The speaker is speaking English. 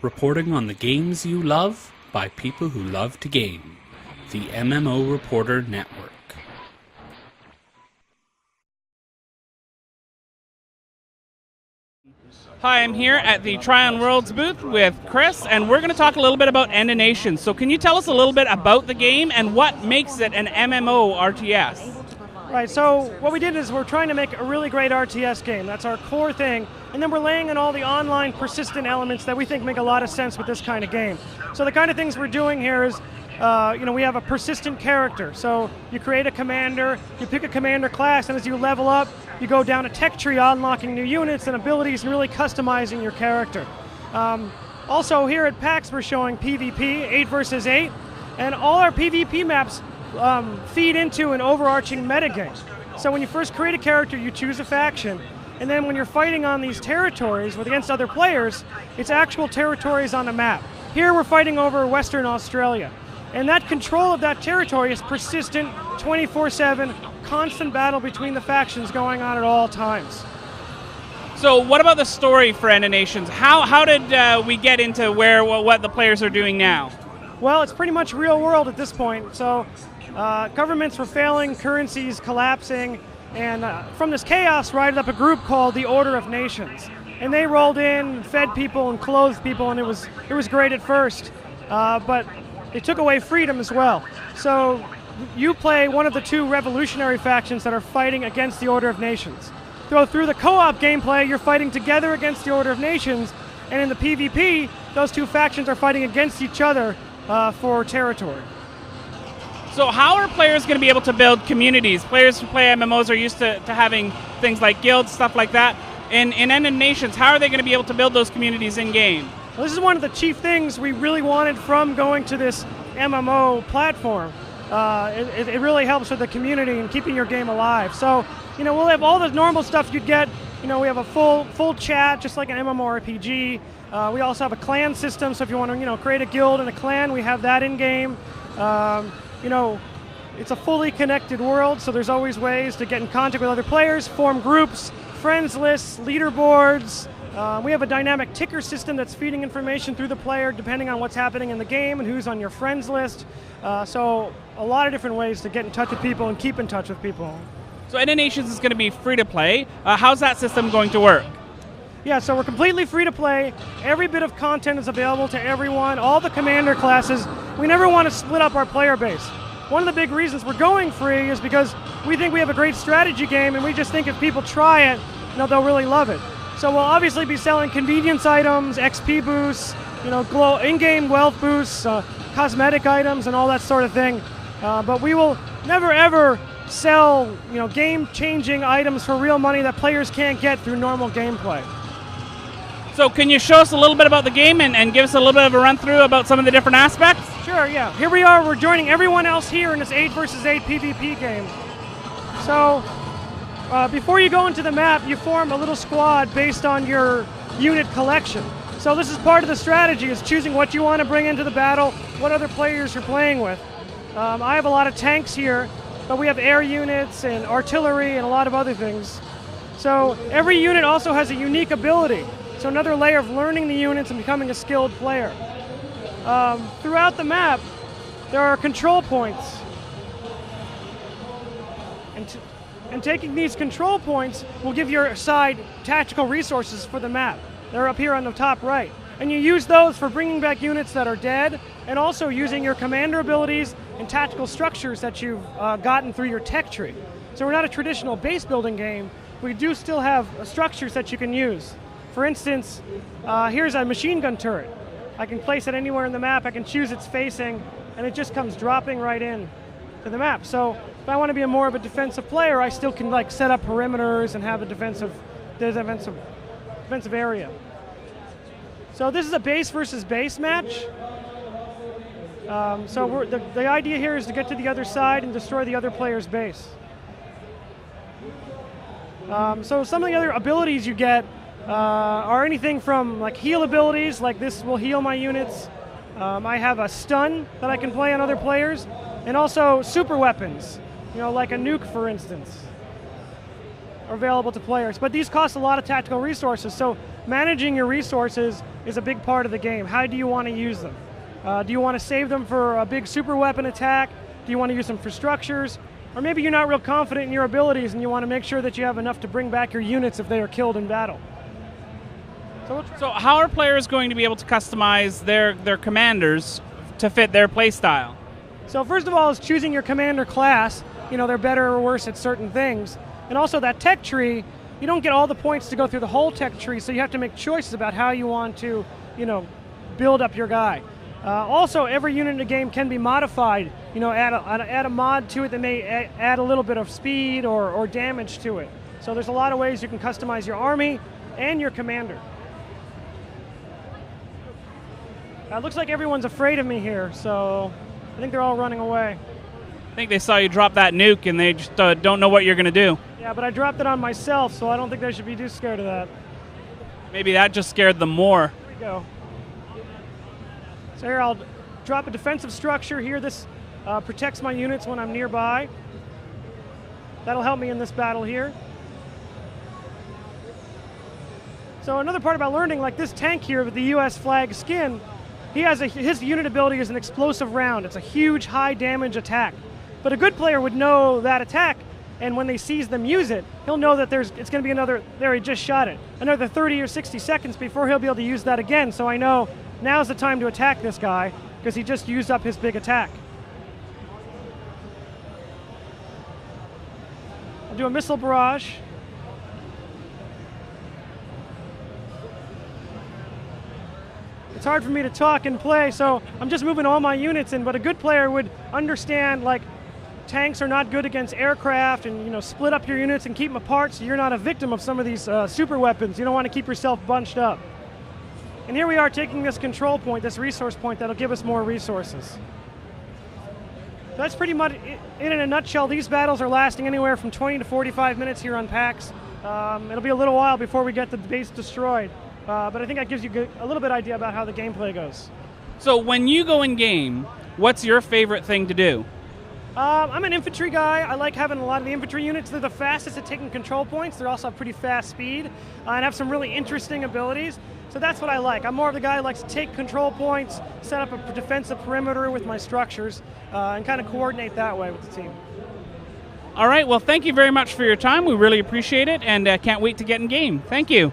reporting on the games you love by people who love to game. The MMO Reporter Network. Hi, I'm here at the Trion Worlds booth with Chris, and we're going to talk a little bit about End of Nations. So can you tell us a little bit about the game and what makes it an MMO RTS? Right, so what we did is we're trying to make a really great RTS game. That's our core thing. And then we're laying in all the online persistent elements that we think make a lot of sense with this kind of game. So the kind of things we're doing here is, we have a persistent character. So you create a commander, you pick a commander class, and as you level up, you go down a tech tree unlocking new units and abilities and really customizing your character. Also here at PAX we're showing PvP, 8 versus 8, and all our PvP maps feed into an overarching metagame. So when you first create a character, you choose a faction, and then when you're fighting on these territories against other players, it's actual territories on the map. Here we're fighting over Western Australia, and that control of that territory is persistent, 24/7, constant battle between the factions going on at all times. So what about the story for End of Nations? How did we get into what the players are doing now? Well, it's pretty much real world at this point. So governments were failing, currencies collapsing, and from this chaos rised up a group called the Order of Nations. And they rolled in, fed people and clothed people, and it was great at first, but they took away freedom as well. So you play one of the two revolutionary factions that are fighting against the Order of Nations. Through the co-op gameplay, you're fighting together against the Order of Nations, and in the PvP, those two factions are fighting against each other for territory. So how are players going to be able to build communities? Players who play MMOs are used to having things like guilds, stuff like that. In End of Nations, how are they going to be able to build those communities in-game? Well, this is one of the chief things we really wanted from going to this MMO platform. It really helps with the community and keeping your game alive. So, we'll have all the normal stuff you'd get. We have a full chat, just like an MMORPG. We also have a clan system, so if you want to, create a guild and a clan, we have that in-game. It's a fully connected world, so there's always ways to get in contact with other players, form groups, friends lists, leaderboards. We have a dynamic ticker system that's feeding information through the player depending on what's happening in the game and who's on your friends list. So a lot of different ways to get in touch with people and keep in touch with people. So End of Nations is going to be free to play. How's that system going to work? Yeah, so we're completely free to play. Every bit of content is available to everyone, all the commander classes. We never want to split up our player base. One of the big reasons we're going free is because we think we have a great strategy game, and we just think if people try it, they'll really love it. So we'll obviously be selling convenience items, XP boosts, in-game wealth boosts, cosmetic items, and all that sort of thing. But we will never ever sell, game-changing items for real money that players can't get through normal gameplay. So can you show us a little bit about the game and give us a little bit of a run-through about some of the different aspects? Sure, yeah. Here we are. We're joining everyone else here in this 8 versus 8 PvP game. So before you go into the map, you form a little squad based on your unit collection. So this is part of the strategy, is choosing what you want to bring into the battle, what other players you're playing with. I have a lot of tanks here, but we have air units and artillery and a lot of other things. So every unit also has a unique ability. So another layer of learning the units and becoming a skilled player. Throughout the map, there are control points. And taking these control points will give your side tactical resources for the map. They're up here on the top right. And you use those for bringing back units that are dead, and also using your commander abilities and tactical structures that you've gotten through your tech tree. So we're not a traditional base building game. We do still have structures that you can use. For instance, here's a machine gun turret. I can place it anywhere in the map, I can choose its facing, and it just comes dropping right in to the map. So if I want to be more of a defensive player, I still can set up perimeters and have a defensive area. So this is a base versus base match. So the idea here is to get to the other side and destroy the other player's base. So some of the other abilities you get are anything from heal abilities, like this will heal my units. I have a stun that I can play on other players, and also super weapons, like a nuke, for instance. available to players. But these cost a lot of tactical resources, so managing your resources is a big part of the game. How do you want to use them? Do you want to save them for a big super weapon attack? Do you want to use them for structures? Or maybe you're not real confident in your abilities and you want to make sure that you have enough to bring back your units if they are killed in battle. So how are players going to be able to customize their commanders to fit their play style? So first of all is choosing your commander class. You know, they're better or worse at certain things. And also that tech tree, you don't get all the points to go through the whole tech tree, so you have to make choices about how you want to, you know, build up your guy. Also, every unit in the game can be modified. You know, add a mod to it that may add a little bit of speed or damage to it. So there's a lot of ways you can customize your army and your commander. It looks like everyone's afraid of me here, so I think they're all running away. I think they saw you drop that nuke and they just don't know what you're going to do. Yeah, but I dropped it on myself, so I don't think they should be too scared of that. Maybe that just scared them more. Here we go. So here I'll drop a defensive structure here. This protects my units when I'm nearby. That'll help me in this battle here. So another part about learning, like this tank here with the US flag skin, his unit ability is an explosive round. It's a huge high damage attack. But a good player would know that attack, and when they sees them use it, he'll know that it's going to be another, there he just shot it, another 30 or 60 seconds before he'll be able to use that again. So I know now's the time to attack this guy because he just used up his big attack. I'll do a missile barrage. It's hard for me to talk and play, so I'm just moving all my units in, but a good player would understand, like, tanks are not good against aircraft, and, you know, split up your units and keep them apart so you're not a victim of some of these super weapons. You don't want to keep yourself bunched up. And here we are taking this control point, this resource point that'll give us more resources. That's pretty much it in a nutshell. These battles are lasting anywhere from 20 to 45 minutes here on PAX. It'll be a little while before we get the base destroyed. But I think that gives you a little bit idea about how the gameplay goes. So when you go in game, what's your favorite thing to do? I'm an infantry guy. I like having a lot of the infantry units. They're the fastest at taking control points. They also have pretty fast speed and have some really interesting abilities. So that's what I like. I'm more of the guy who likes to take control points, set up a defensive perimeter with my structures, and kind of coordinate that way with the team. All right, well, thank you very much for your time. We really appreciate it, and can't wait to get in game. Thank you.